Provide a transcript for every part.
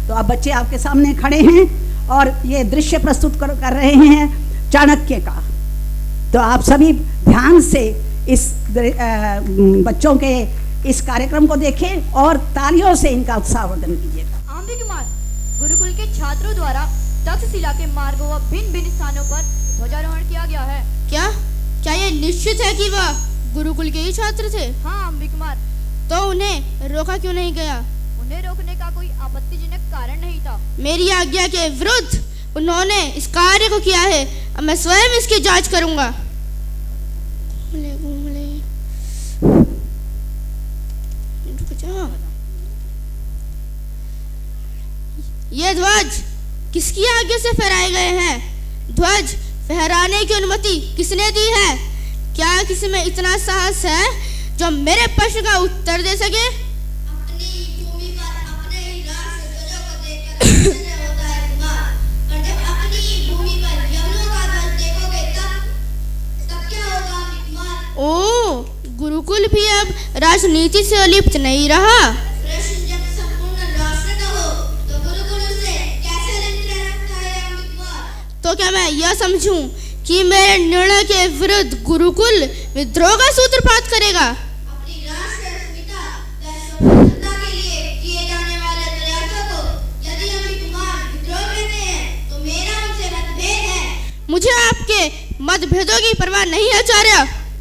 तो अब बच्चे आपके सामने खड़े हैं और ये दृश्य प्रस्तुत कर रहे हैं चाणक्य का। तो आप सभी ध्यान से इस बच्चों के इस कार्यक्रम को देखें और तालियों से इनका उत्साहवर्धन कीजिएगा। आंबिकमार गुरुकुल के छात्रों द्वारा तक्षशिला के मार्गों व भिन्न भिन्न स्थानों पर ध्वजारोहण किया गया है। क्या ये निश्चित है कि वह गुरुकुल के ही छात्र थे? हाँ आंबिकमार। तो उन्हें रोका क्यों नहीं गया? उन्हें रोकने का कोई आपत्तिजनक कारण नहीं था। मेरी आज्ञा के विरुद्ध उन्होंने इस कार्य को किया है। अब मैं स्वयं इसकी जांच करूंगा। ये ध्वज किसकी आज्ञा से फहराए गए हैं? ध्वज फहराने की अनुमति किसने दी है? क्या किसी में इतना साहस है जो मेरे प्रश्न का उत्तर दे सके? अपनी भूमि पर अपने ही राष्ट्र ध्वजों को देखकर आश्चर्य होता है कुमार, पर जब अपनी भूमि पर यवनों का ध्वज देखोगे तब क्या होगा कुमार? ओ, गुरुकुल भी अब राजनीति से अलिप्त नहीं रहा। प्रश्न जब संपूर्ण राष्ट्र का हो तो गुरुकुल उसे कैसे लिप्त रह सकता है कुमार? तो क्या मैं यह समझूं कि मेरे निर्णय के विरुद्ध गुरुकुल विद्रोह का सूत्रपात करेगा? अपनी राष्ट्र अस्मिता व स्वतंत्रता के लिए किए जाने वाले प्रयासों को यदि हम कुमार विद्रोह कहते हैं तो मेरा उनसे मतभेद है। मुझे आपके मतभेदों की परवाह नहीं है आचार्य।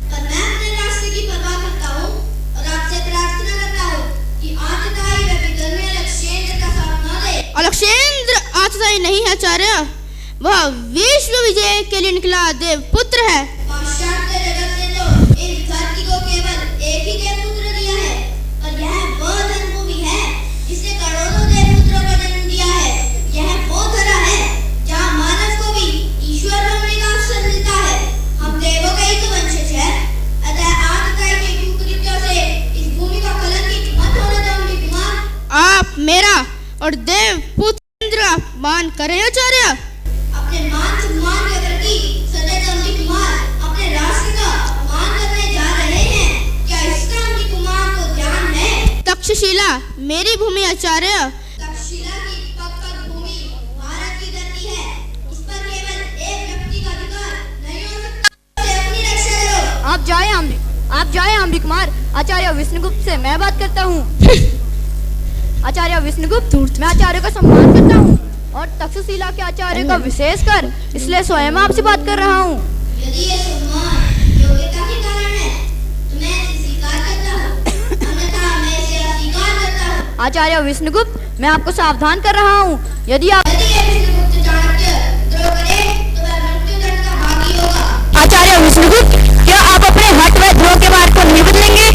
पर मैं अपने राष्ट्र की परवाह करता हूँ और आपसे प्रार्थना करता हूँ कि आतताई व विधर्मी अलक्षेंद्र का साथ न दे। अलक्षेंद्र आतताई नहीं है आचार्य, वह विश्व विजय के लिए निकला देव पुत्र है। पाश्चात्य जगत ने तो इस धरती को केवल एक ही देव पुत्र दिया है, पर यह वो धर्मभूमि है जिसने करोड़ों देव पुत्रों का जन्म दिया है। यह वो धरा है जहाँ मानव को भी ईश्वर बनने का अवसर मिलता है। हम देवों के ही तो वंशज हैं, अतः आतताई के कुकृत्यों से इस भूमि का कलंकित मत होने दो कुमार। आप मेरा और देव पुत्र अपमान करें आचार्य। अपने मान सम्मान के प्रति सदैव अम्बिक कुमार अपने राष्ट्र का अपमान करने जा रहे हैं। क्या इसका अम्बिक कुमार को ध्यान है? तक्षशिला मेरी भूमि आचार्य। तक्षशिला की पवित्र भूमि भारत की धरती है। इस पर केवल एक व्यक्ति का अधिकार नहीं हो सकता। उसे अपनी रक्षा करो। आप जाए आंबिकमार। आचार्य विष्णुगुप्त से मैं बात करता हूँ। आचार्य विष्णुगुप्त, मैं आचार्य का सम्मान करता हूँ और तक्षशिला के आचार्य का विशेष कर इसलिए स्वयं आपसे बात कर रहा हूँ। यदि ये सम्मान योग्यता के कारण है तो मैं इसे स्वीकार करता हूँ, अन्यथा मैं इसे अस्वीकार करता हूँ। आचार्य विष्णुगुप्त, मैं आपको सावधान कर रहा हूँ। यदि ये विष्णुगुप्त चाणक्य द्रोह करे तो वह मृत्युदंड का भागी होगा। आचार्य विष्णुगुप्त, क्या आप अपने हठ व द्रोह के मार्ग को नहीं बदलेंगे?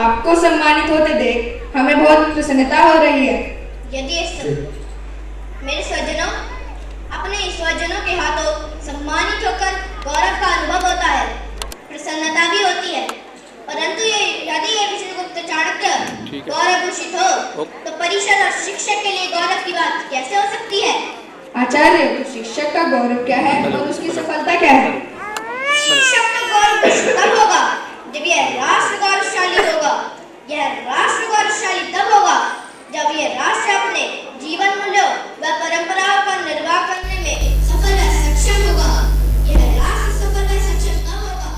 आपको सम्मानित होते देख हमें बहुत प्रसन्नता हो रही है। यदि मेरे स्वजनों अपने स्वजनों के हाथों सम्मानित होकर गौरव का अनुभव होता है, प्रसन्नता भी होती है, परंतु यदि ये विष्णुगुप्त चाणक्य गौरव भूषित हो तो परिषद और शिक्षक के लिए गौरव की बात कैसे हो सकती है? आचार्य, शिक्षक का गौरव क्या है और उसकी सफलता क्या है? शिक्षक का गौरव तब होगा जब यह राष्ट्र गौरवशाली होगा। यह राष्ट्र गौरवशाली तब होगा जब यह राष्ट्र अपने जीवन मूल्यों व परंपराओं का निर्वाह करने में सफल व सक्षम होगा। यह राष्ट्र सफल व सक्षम तब होगा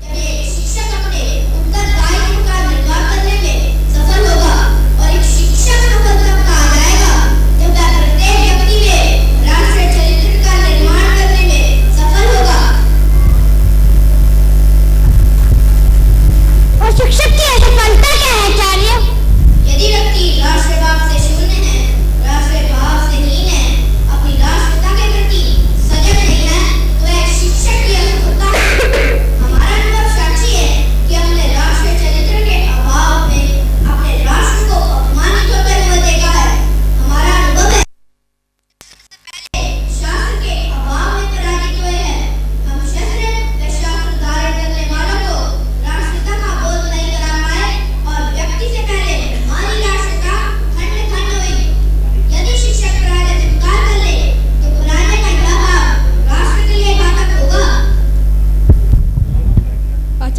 जब ये शिक्षक अपने उत्तरदायित्व का निर्वाह करने में सफल होगा। और एक शिक्षक सफल तब कहा जाएगा जब वह प्रत्येक व्यक्ति में राष्ट्रीय चरित्र का निर्माण करने में सफल होगा।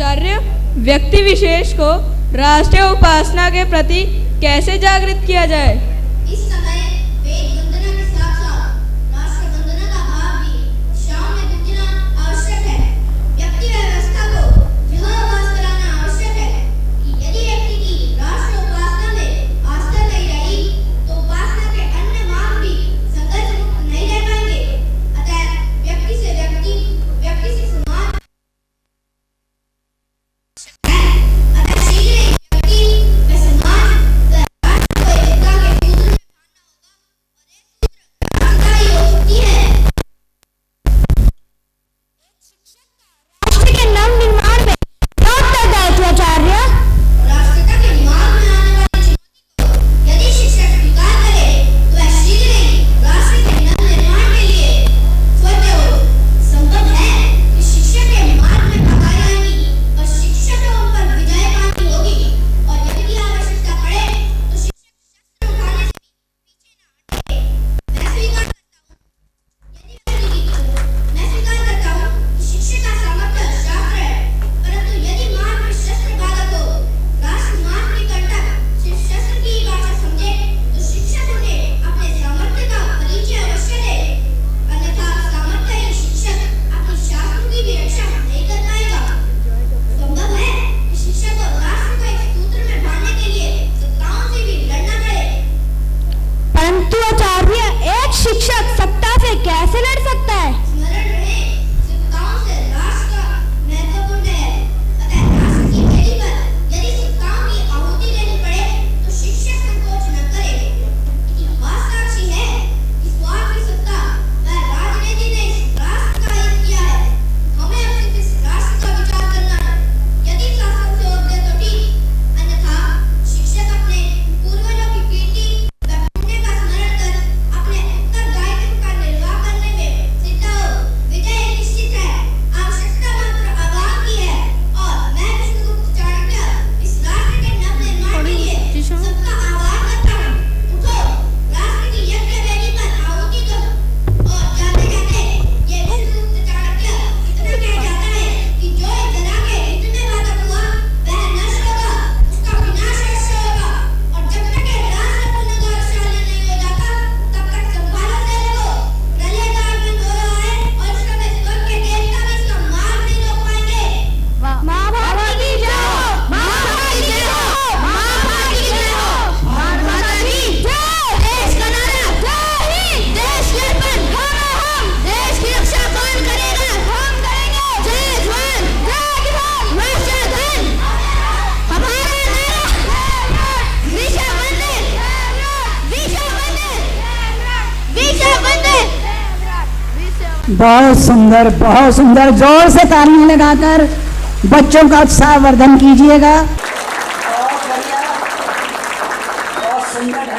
आचार्य, व्यक्ति विशेष को राष्ट्रीय उपासना के प्रति कैसे जागृत किया जाए? इस समय वेद वंदना के साथ साथ राष्ट्र वंदना का भाव भी शाम में गूंजना आवश्यक है। व्यक्ति व्यवस्था को यह आभास कराना आवश्यक है कि यदि व्यक्ति की राष्ट्र उपासना में आस्था नहीं रही तो उपासना के अन्य मार्ग भी संघर्ष मुक्त नहीं रह पाएंगे। अतः व्यक्ति से समाज अतः शीघ्र ही व्यक्ति व समाज व राष्ट्र को एकता के सूत्र में बांधना होगा और एक सूत्र राष्ट्र हो सकती है। राष्ट्र के नव निर्माण में क्या उत्तरदायित्व आचार्य? राष्ट्रता के दिमाग में आने वाली चुनौती को यदि शिक्षक स्वीकार करे तो वह शीघ्र ही राष्ट्र के नव निर्माण के लिए स्वतः हो। संभव है कि शिक्षक के मार्ग में बाधाएं आएंगी और शिक्षक को उन पर विजय पानी होगी और यदि आवश्यकता पड़े तो शिक्षक शस्त्र उठाने से भी पीछे न हटे। मैं स्वीकार करता हूँ कि शिक्षक का सामर्थ्य शास्त्र है, परंतु यदि मार्ग में शस्त्र बाधक हो, राष्ट्र मार्ग के कंटक सिर्फ शस्त्र की ही भाषा समझे तो शिक्षक उन्हें अपने सामर्थ्य का परिचय अवश्य दे, अन्यथा सामर्थ्यहीन शिक्षक अपनी शास्त्रों की भी रक्षा नहीं कर पाएगा। संभव है कि शिक्षक को राष्ट्र को एक सूत्र में बांधने के लिए सत्ताओं से भी लड़ना पड़े। परंतु आचार्य, एक शिक्षक सत्ता से कैसे लड़ सकता है? स्मरण रहे, सत्ताओं से राष्ट्र का महत्वपूर्ण है। अतः राष्ट्र की बेड़ी पर यदि सत्ताओं की आहुति देनी पड़े तो शिक्षक संकोच न करे। इतिहास साक्षी है कि स्वार्थ की सत्ता व राजनीति ने इस राष्ट्र का हित किया है। हमें अब सिर्फ इस राष्ट्र का विचार करना है। यदि शासन से ओर दे तो ठीक, अन्यथा शिक्षक अपने पूर्वजों की कीर्ति व पुण्य का स्मरण कर अपने उत्तरदायित्व का निर्वाह करने में सिद्ध हो। विजय निश्चित है, आवश्यकता मात्र आवाहन की है और मैं विष्णुगुप्त चाणक्य इस राष्ट्र के नव निर्माण के लिए सबका आह्वान करता हूँ। उठो, राष्ट्र की यज्ञ वेदी पर आहुति दो। और जाते जाते ये विष्णुगुप्त चाणक्य इतना कह जाता है कि जो एक जना के हित में बाधक हुआ वह नष्ट होगा, उसका विनाश अवश्य होगा। और जब तक ये राष्ट्र पुनर्गौरवशाली नहीं हो जाता तब तक संभालो सेना को। प्रलयकाल में हो रहा है और इस समय स्वर्ग के देवता भी इसका मार्ग नहीं रोक पाएंगे। महाभारत की जय हो! महाभारत की जय हो! महाभारत की जय हो! भारत माता की जय! देश का नारा जय हिंद! देश के अर्पण हम देश की रक्षा कौन करेगा? हम करेंगे। जय जवान, जय किसान, राष्ट्र धन। हमारा नारा विजय वंदे, विजय वंदे, विजय वंदे। बहुत सुंदर, जोर से तालियां लगाकर बच्चों का उत्साह वर्धन कीजिएगा। बहुत बढ़िया, बहुत सुंदर।